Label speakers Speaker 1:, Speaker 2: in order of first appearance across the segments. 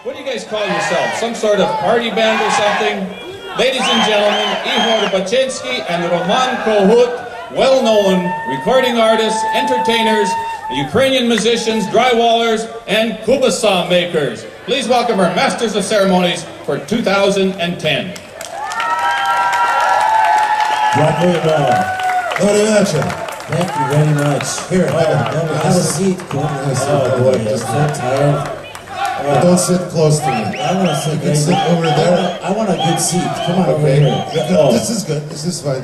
Speaker 1: What do you guys call yourselves? Some sort of party band or something? Ladies and gentlemen, Ihor Baczynskyj and Cahute, well-known recording artists, entertainers, Ukrainian musicians, drywallers, and kubasa makers. Please welcome our Masters of Ceremonies for 2010.
Speaker 2: Thank you very much. Here, have a seat. Oh boy, I'm so tired.
Speaker 3: Don't sit close to me.
Speaker 2: I want to sit
Speaker 3: right sit over there.
Speaker 2: I want a good seat. Come on over here.
Speaker 3: Yeah, this is good. This is fine.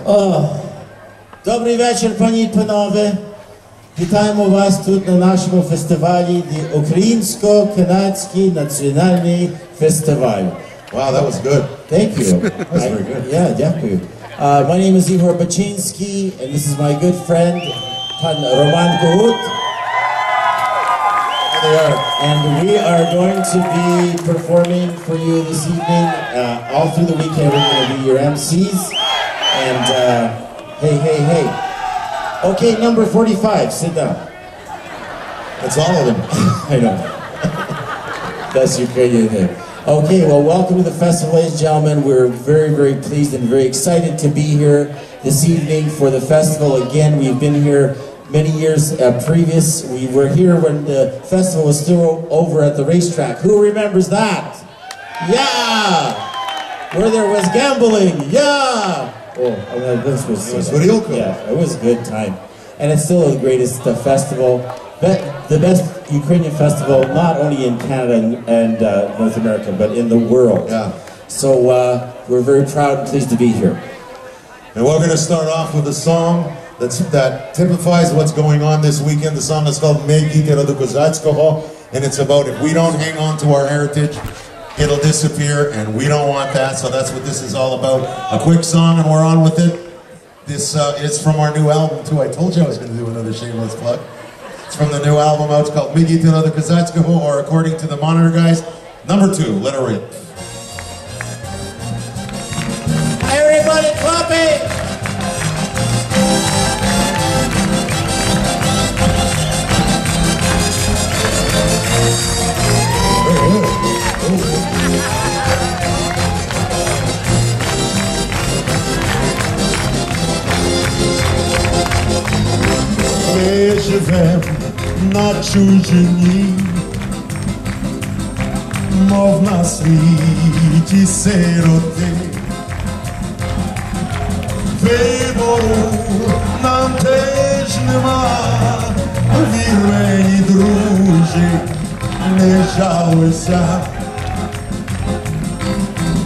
Speaker 2: Добрий вечір, пані і панове. Вітаємо вас тут на нашому фестивалі, Українсько-Канадський національний фестиваль.
Speaker 3: Wow, that was good.
Speaker 2: Thank you.
Speaker 3: That was very good.
Speaker 2: Yeah, дякую. My name is Ihor Baczynskyj, and this is my good friend, Cahute.
Speaker 3: There they are.
Speaker 2: And we are going to be performing for you this evening. All through the weekend, we're going to be your MCs. And hey. Okay, number 45, sit down.
Speaker 3: That's all of them.
Speaker 2: I know. That's Ukrainian name. Okay, well, welcome to the festival, ladies and gentlemen. We're very, very pleased and very excited to be here this evening for the festival. Again, we've been here many years previous. We were here when the festival was still over at the racetrack. Who remembers that? Yeah! Where there was gambling. Yeah! Oh, this was
Speaker 3: real cool.
Speaker 2: Yeah, it was a good time. And it's still the greatest festival. The best Ukrainian festival, not only in Canada and North America, but in the world.
Speaker 3: Yeah.
Speaker 2: So we're very proud and pleased to be here.
Speaker 3: And we're going to start off with a song that typifies what's going on this weekend. The song is called Cahute Baczynskyj, козацького, and it's about if we don't hang on to our heritage, it'll disappear, and we don't want that, so that's what this is all about. A quick song, and we're on with it. This is from our new album, too. I told you I was going to do another shameless plug. It's from the new album out. It's called Cahute Baczynskyj, or according to the Monitor guys, number 2, let her rip.
Speaker 2: Everybody clapping!
Speaker 3: Ми живем на чужині, мов на світі сироти. Вибору нам теж нема, вір мені, друже, не жалуйся.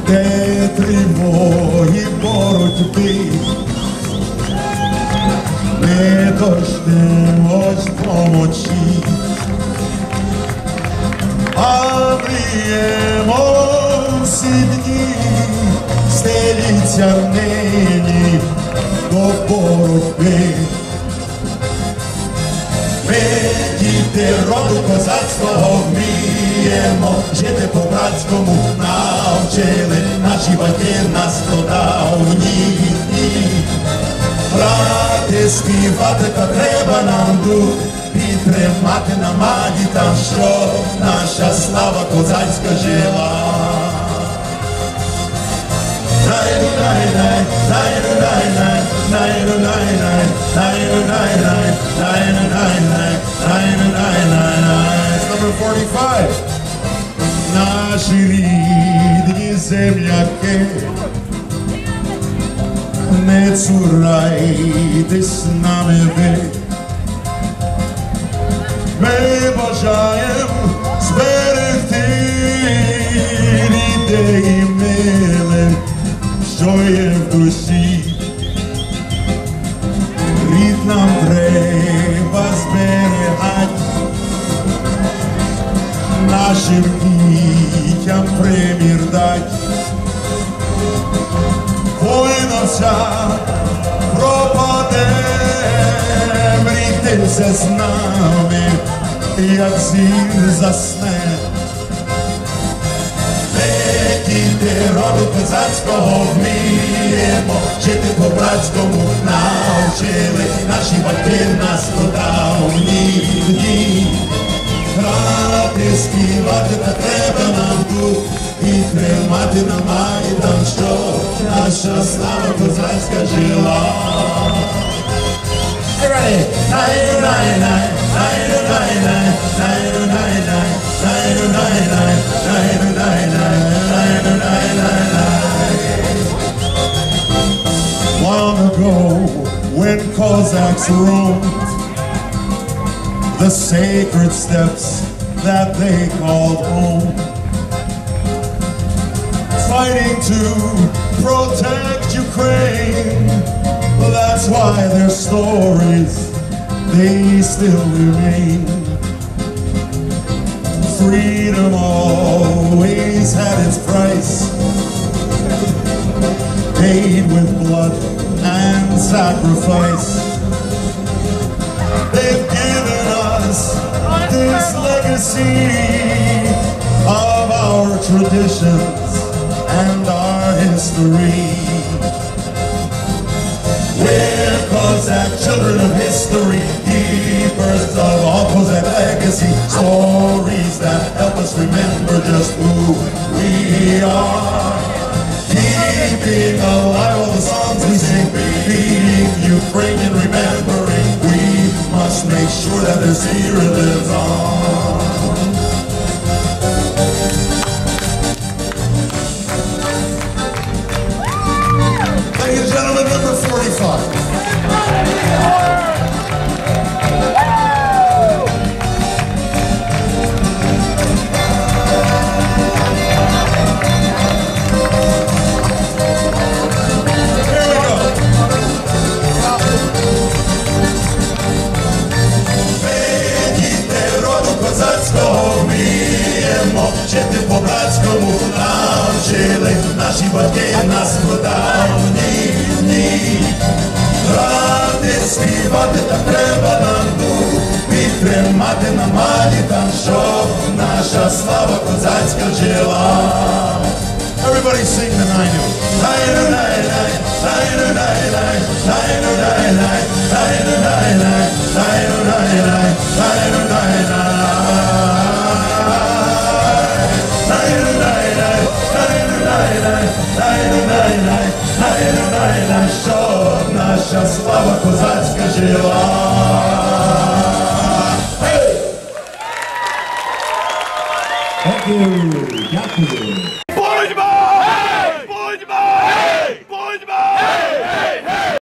Speaker 3: Де тривоги боротьби, не дождемось помочі, а мріємо всі дні, стеліться нині до боротьби. Ми, діти роду козацького, вміємо жити по-братському, навчили наші батьки нас до давні дні. Грати, співати, та треба нам дух, підтримати намаді там, що наша слава козацька жила. It's number 45. Наші рідні земляки, не цурайтесь нами ви. Ми бажаємо зберегти рідне і миле, що є в душі. Рід нам треба зберігати, нашим дітям примір дать. Війна вся пропаде, мрійтеся з нами, як зір засне. Ми, діти роду козацького, вміємо жити по-братському, навчили наші батьки нас до давні дні. Грати, співати, та треба нам тримати на Майдан, що наша слава козацька жила. Long ago, when Cossacks roamed the sacred steps that they called home, fighting to protect Ukraine, that's why their stories, they still remain. Freedom always had its price, paid with blood and sacrifice. They've given us this legacy of our traditions and our history. We're Cossack children of history, keepers of all Cossack legacy, stories that help us remember just who we are. Keeping alive all the songs we sing, beating Ukrainian, remembering we must make sure that their spirit lives on. Ladies and gentlemen, number 45. Жити по-братському навчили наші батьки нас в давні дні. Грати, співати так треба нам дух, підтримати на Майдан, щоб наша слава козацька жила. Everybody sing the nine. Щоб наша слава козацька жила.
Speaker 2: Thank you.